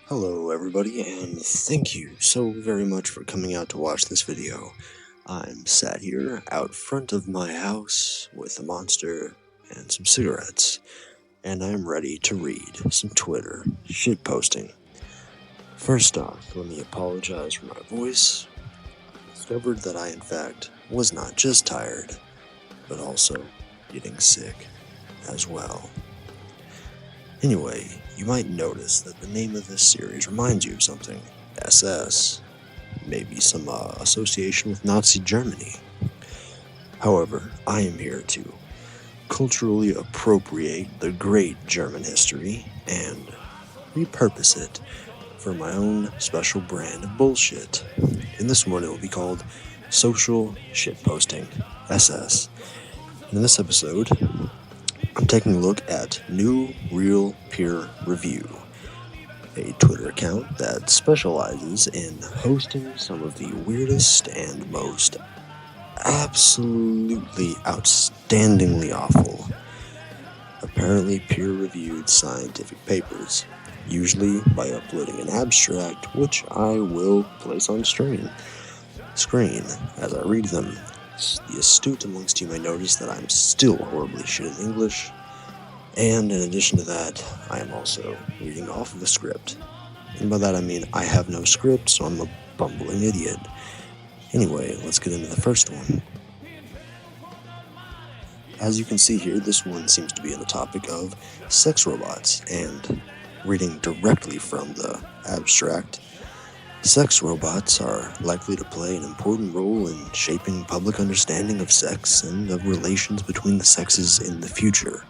Hello everybody, and thank you so very much for coming out to watch this video. I'm sat here out front of my house with a monster and some cigarettes, and I'm ready to read some Twitter shitposting. First off, let me apologize for my voice. I discovered that I in fact was not just tired, but also getting sick as well. Anyway, you might notice that the name of this series reminds you of something. SS. Maybe some association with Nazi Germany. However, I am here to culturally appropriate the great German history and repurpose it for my own special brand of bullshit. In this one, it will be called Social Shitposting, SS. And in this episode, I'm taking a look at New Real Peer Review, a Twitter account that specializes in hosting some of the weirdest and most absolutely outstandingly awful, apparently peer-reviewed scientific papers, usually by uploading an abstract, which I will place on screen as I read them. The astute amongst you may notice that I'm still horribly shit at English, and in addition to that, I am also reading off of a script. And by that I mean I have no script, so I'm a bumbling idiot. Anyway, let's get into the first one. As you can see here, this one seems to be on the topic of sex robots, and reading directly from the abstract, sex robots are likely to play an important role in shaping public understanding of sex and of relations between the sexes in the future.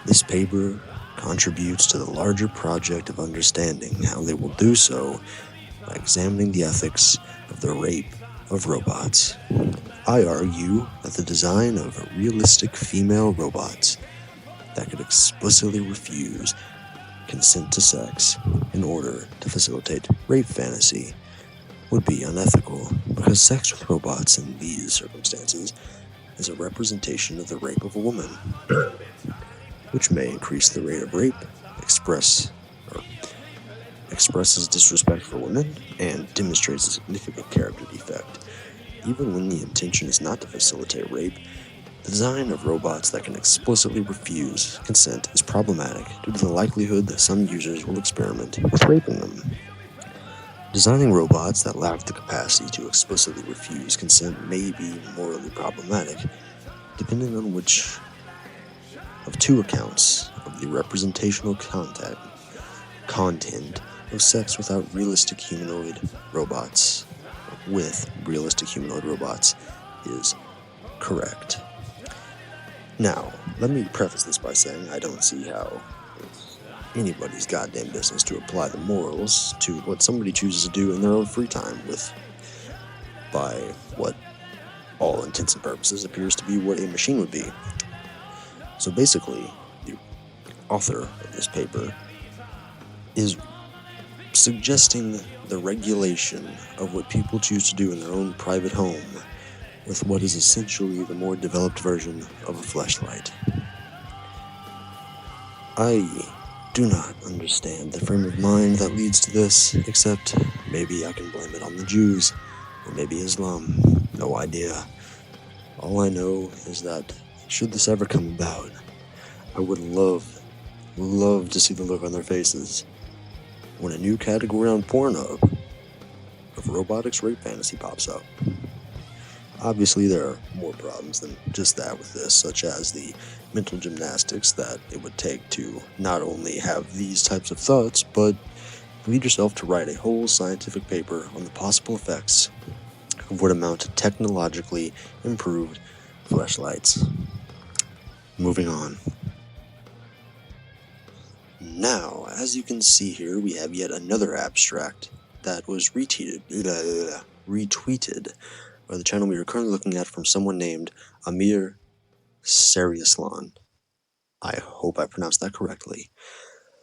This paper contributes to the larger project of understanding how they will do so by examining the ethics of the rape of robots. I argue that the design of realistic female robots that could explicitly refuse consent to sex in order to facilitate rape fantasy would be unethical, because sex with robots in these circumstances is a representation of the rape of a woman, which may increase the rate of rape, expresses disrespect for women, and demonstrates a significant character defect. Even when the intention is not to facilitate rape, the design of robots that can explicitly refuse consent is problematic due to the likelihood that some users will experiment with raping them. Designing robots that lack the capacity to explicitly refuse consent may be morally problematic, depending on which of two accounts of the representational content of sex with realistic humanoid robots is correct. Now, let me preface this by saying I don't see how it's anybody's goddamn business to apply the morals to what somebody chooses to do in their own free time by what all intents and purposes appears to be what a machine would be. So basically, the author of this paper is suggesting the regulation of what people choose to do in their own private home with what is essentially the more developed version of a fleshlight. I do not understand the frame of mind that leads to this, except maybe I can blame it on the Jews, or maybe Islam. No idea. All I know is that should this ever come about, I would love to see the look on their faces when a new category on Pornhub of robotics rape fantasy pops up. Obviously, there are more problems than just that with this, such as the mental gymnastics that it would take to not only have these types of thoughts, but lead yourself to write a whole scientific paper on the possible effects of what amount to technologically improved fleshlights. Moving on. Now, as you can see here, we have yet another abstract that was retweeted by the channel we are currently looking at from someone named Amir Sariaslan. I hope I pronounced that correctly.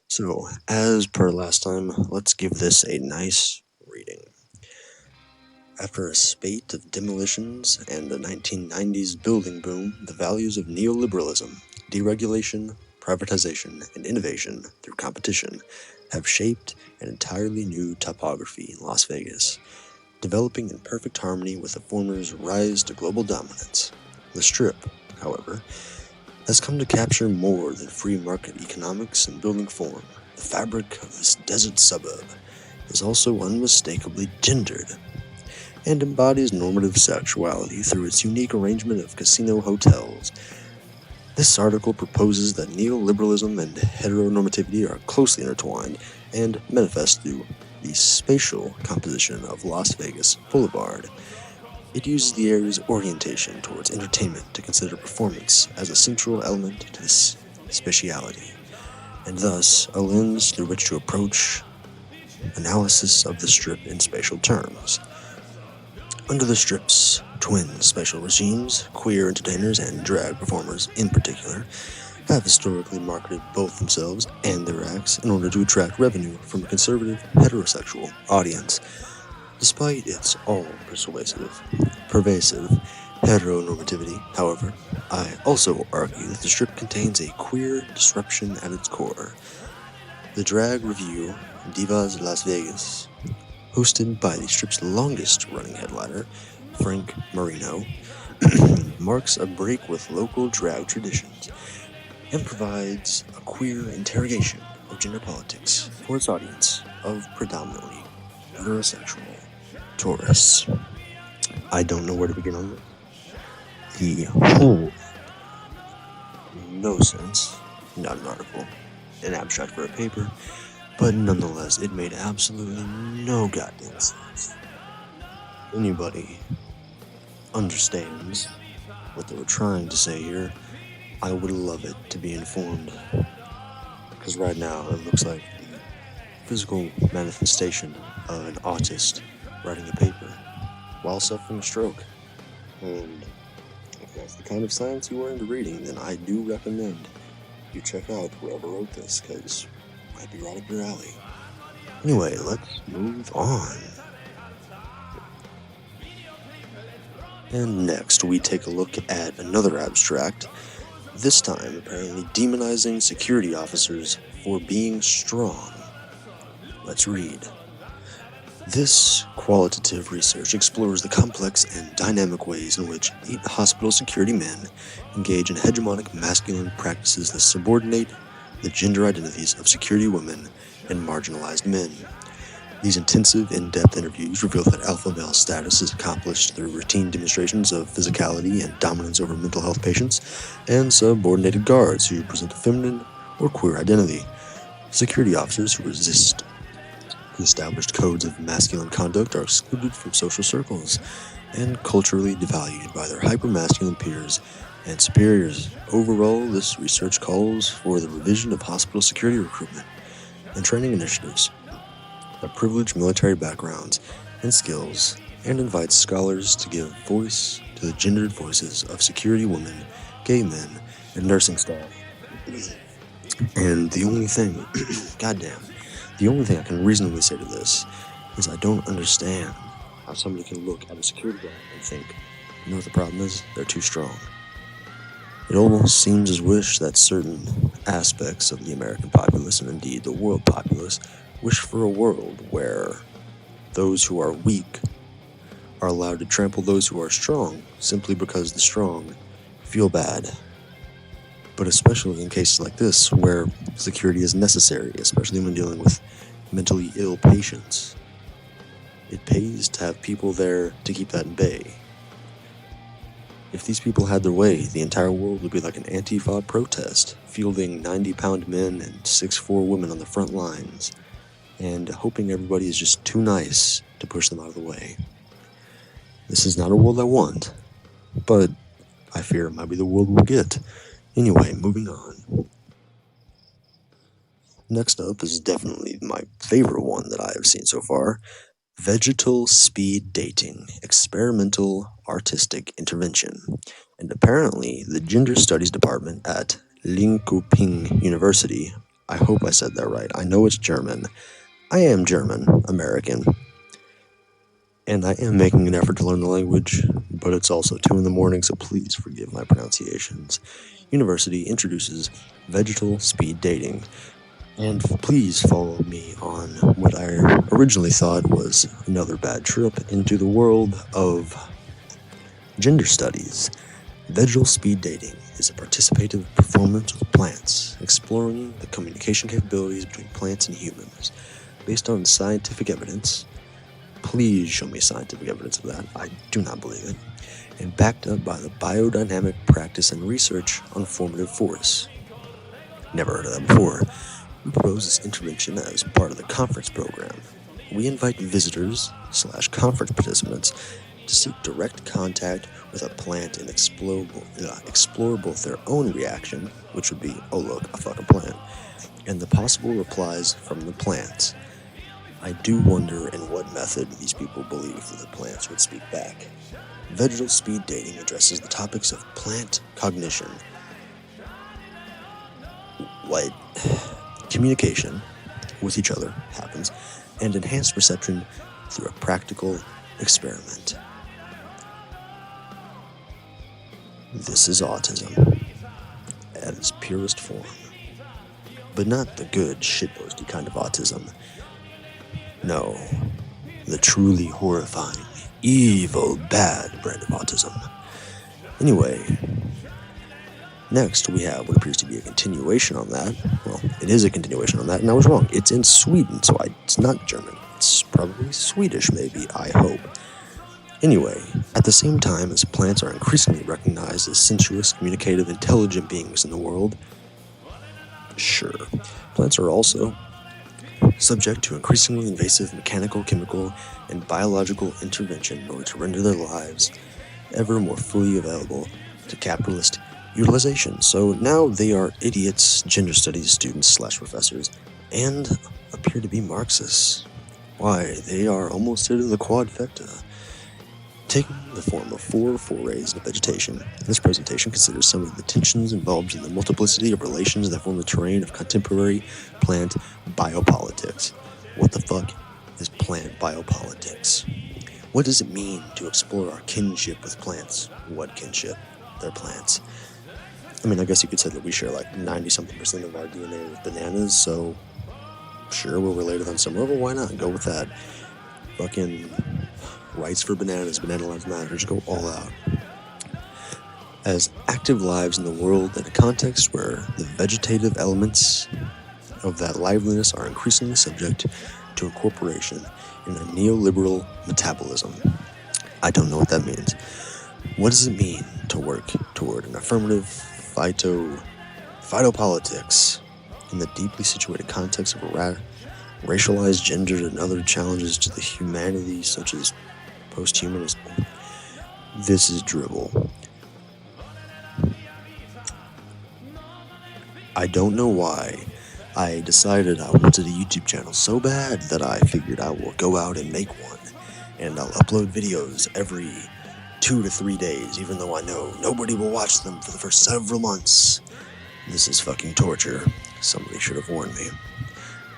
So, as per last time, let's give this a nice reading. After a spate of demolitions and a 1990s building boom, the values of neoliberalism, deregulation, privatization, and innovation through competition have shaped an entirely new topography in Las Vegas, developing in perfect harmony with the former's rise to global dominance. The Strip, however, has come to capture more than free market economics and building form. The fabric of this desert suburb is also unmistakably gendered and embodies normative sexuality through its unique arrangement of casino hotels. This article proposes that neoliberalism and heteronormativity are closely intertwined and manifest through the spatial composition of Las Vegas Boulevard. It uses the area's orientation towards entertainment to consider performance as a central element to this spatiality, and thus a lens through which to approach analysis of the Strip in spatial terms. Under the Strip's twin spatial regimes, queer entertainers and drag performers in particular have historically marketed both themselves and their acts in order to attract revenue from a conservative, heterosexual audience. Despite its all-pervasive heteronormativity, however, I also argue that the Strip contains a queer disruption at its core. The drag review, Divas Las Vegas, hosted by the Strip's longest-running headliner, Frank Marino, marks a break with local drag traditions and provides a queer interrogation of gender politics for its audience of predominantly heterosexual tourists. I don't know where to begin on this. The whole no sense, not an article, an abstract for a paper, but nonetheless, it made absolutely no goddamn sense. Anybody understands what they were trying to say here, I would love it to be informed. Because right now, it looks like the physical manifestation of an autist writing a paper while suffering a stroke. And if that's the kind of science you are into reading, then I do recommend you check out whoever wrote this, because it might be right up your alley. Anyway, let's move on. And next, we take a look at another abstract, this time apparently demonizing security officers for being strong. Let's read. This qualitative research explores the complex and dynamic ways in which hospital security men engage in hegemonic masculine practices that subordinate the gender identities of security women and marginalized men. These intensive, in-depth interviews reveal that alpha male status is accomplished through routine demonstrations of physicality and dominance over mental health patients, and subordinated guards who present a feminine or queer identity. Security officers who resist the established codes of masculine conduct are excluded from social circles and culturally devalued by their hyper-masculine peers and superiors. Overall, this research calls for the revision of hospital security recruitment and training initiatives that privilege military backgrounds and skills, and invites scholars to give voice to the gendered voices of security women, gay men, and nursing staff. And the only thing, the only thing I can reasonably say to this is I don't understand how somebody can look at a security guard and think, you know what the problem is? They're too strong. It almost seems as wish that certain aspects of the American populace, and indeed the world populace, wish for a world where those who are weak are allowed to trample those who are strong simply because the strong feel bad. But especially in cases like this, where security is necessary, especially when dealing with mentally ill patients, it pays to have people there to keep that in bay. If these people had their way, the entire world would be like an Antifa protest, fielding 90-pound men and 6'4" women on the front lines, and hoping everybody is just too nice to push them out of the way. This is not a world I want, but I fear it might be the world we'll get. Anyway, moving on. Next up is definitely my favorite one that I have seen so far. Vegetal speed dating, experimental artistic intervention. And apparently, the Gender Studies Department at Linköping University, I hope I said that right, I know it's German. I am German, American, and I am making an effort to learn the language, but it's also 2 in the morning, so please forgive my pronunciations. University introduces vegetal speed dating, And please follow me on what I originally thought was another bad trip into the world of gender studies. Vaginal speed dating is a participative performance with plants, exploring the communication capabilities between plants and humans. Based on scientific evidence, please show me scientific evidence of that, I do not believe it, and backed up by the biodynamic practice and research on formative force. Never heard of that before. We propose this intervention as part of the conference program. We invite visitors/conference participants to seek direct contact with a plant and explore both their own reaction, which would be, oh look, a fucking plant, and the possible replies from the plants. I do wonder in what method these people believe that the plants would speak back. Vaginal speed dating addresses the topics of plant cognition, what communication with each other happens, and enhanced perception through a practical experiment. This is autism at its purest form, but not the good shitposty kind of autism. No, the truly horrifying, evil, bad brand of autism. Anyway, next we have what appears to be a continuation on that. Well, it is a continuation on that, and I was wrong. It's in Sweden, so it's not German. It's probably Swedish, maybe, I hope. Anyway, at the same time as plants are increasingly recognized as sensuous, communicative, intelligent beings in the world, sure, plants are also subject to increasingly invasive mechanical, chemical, and biological intervention in order to render their lives ever more fully available to capitalist utilization. So now they are idiots, gender studies students/professors, and appear to be Marxists. Why, they are almost hit in the quadfecta. Taking the form of 4 forays into vegetation, this presentation considers some of the tensions involved in the multiplicity of relations that form the terrain of contemporary plant biopolitics. What the fuck is plant biopolitics? What does it mean to explore our kinship with plants? What kinship? They're plants. I mean, I guess you could say that we share like 90-something% of our DNA with bananas, so sure, we're related on some level, why not? Go with that. Fucking rights for bananas, banana lives matter, just go all out. As active lives in the world in a context where the vegetative elements of that liveliness are increasingly subject to incorporation in a neoliberal metabolism. I don't know what that means. What does it mean to work toward an affirmative phytopolitics in the deeply situated context of racialized gender and other challenges to the humanity, such as posthumanism? This is dribble. I don't know why I decided I wanted a YouTube channel so bad that I figured I will go out and make one, and I'll upload videos every 2 to 3 days, even though I know nobody will watch them for the first several months. This is fucking torture. Somebody should have warned me.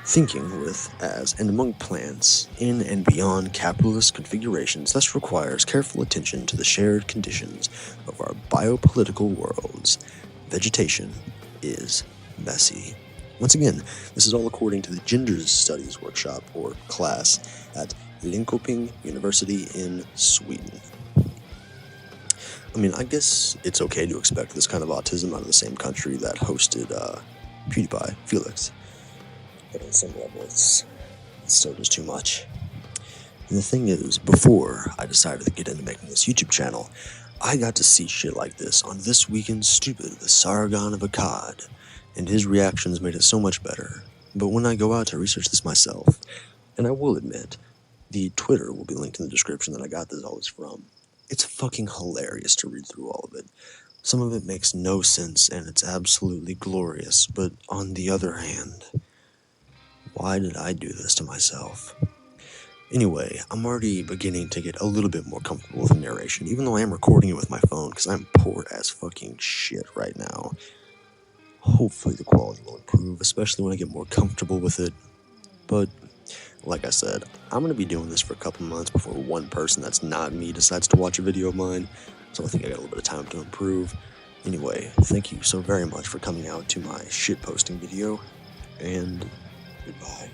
Thinking with, as, and among plants, in and beyond capitalist configurations thus requires careful attention to the shared conditions of our biopolitical worlds. Vegetation is messy. Once again, this is all according to the Gender Studies Workshop, or class, at Linköping University in Sweden. I mean, I guess it's okay to expect this kind of autism out of the same country that hosted PewDiePie, Felix. But on some level, it's still just too much. And the thing is, before I decided to get into making this YouTube channel, I got to see shit like this on This Week in Stupid with Sargon of Akkad, and his reactions made it so much better. But when I go out to research this myself, and I will admit, the Twitter will be linked in the description that I got all this from, it's fucking hilarious to read through all of it. Some of it makes no sense, and it's absolutely glorious, but on the other hand, why did I do this to myself? Anyway, I'm already beginning to get a little bit more comfortable with the narration, even though I am recording it with my phone, because I'm poor as fucking shit right now. Hopefully the quality will improve, especially when I get more comfortable with it. But, like I said, I'm going to be doing this for a couple months before one person that's not me decides to watch a video of mine, so I think I got a little bit of time to improve. Anyway, thank you so very much for coming out to my shitposting video, and goodbye.